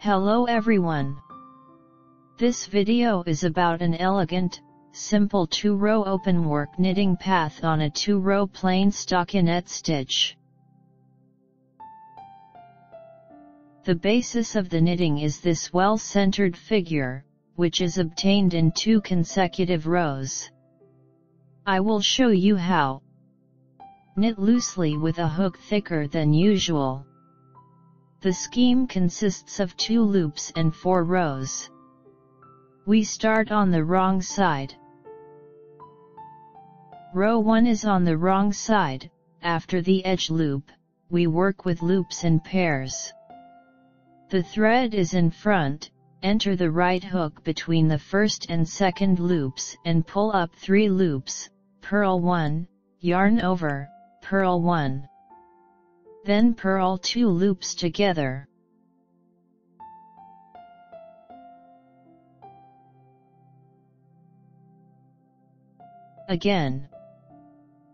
Hello everyone. This video is about an elegant, simple 2-row openwork knitting path on a 2-row plain stockinette stitch. The basis of the knitting is this well-centered figure, which is obtained in 2 consecutive rows. I will show you how. Knit loosely with a hook thicker than usual. The scheme consists of 2 loops and 4 rows. We start on the wrong side. Row 1 is on the wrong side. After the edge loop, we work with loops in pairs. The thread is in front. Enter the right hook between the first and second loops and pull up 3 loops, purl 1, yarn over, purl 1. Then purl 2 loops together. Again.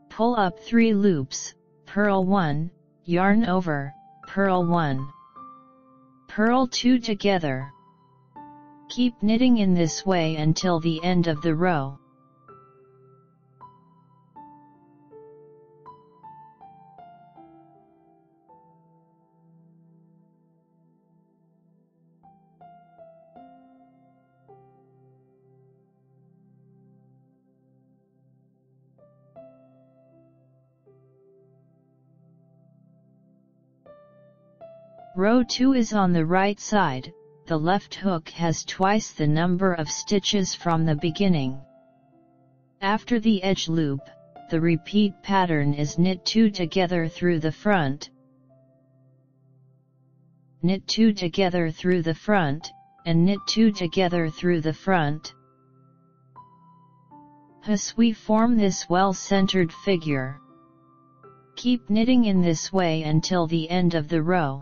Pull up 3 loops, purl 1, yarn over, purl 1. Purl 2 together. Keep knitting in this way until the end of the row. Row 2 is on the right side. The left hook has twice the number of stitches from the beginning. After the edge loop, the repeat pattern is knit 2 together through the front, knit 2 together through the front, and knit 2 together through the front. Thus we form this well-centered figure. Keep knitting in this way until the end of the row.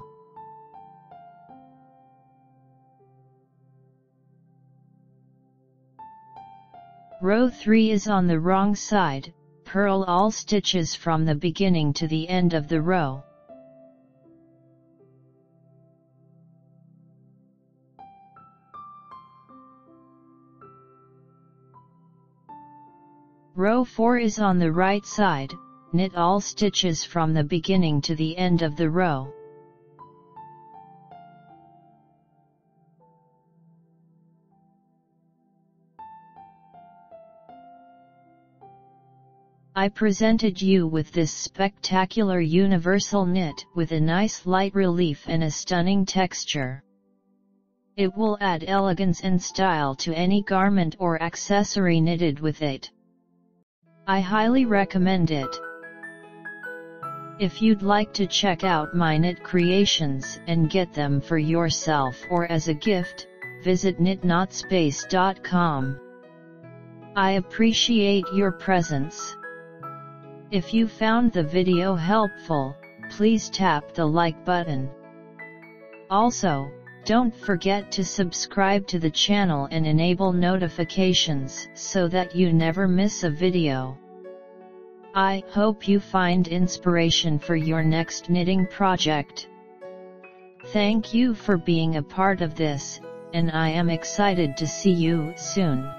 Row 3 is on the wrong side. Purl all stitches from the beginning to the end of the row. Row 4 is on the right side. Knit all stitches from the beginning to the end of the row. I presented you with this spectacular universal knit with a nice light relief and a stunning texture. It will add elegance and style to any garment or accessory knitted with it. I highly recommend it. If you'd like to check out my knit creations and get them for yourself or as a gift, visit knitnotspace.com. I appreciate your presence. If you found the video helpful, please tap the like button. Also, don't forget to subscribe to the channel and enable notifications so that you never miss a video. I hope you find inspiration for your next knitting project. Thank you for being a part of this, and I am excited to see you soon.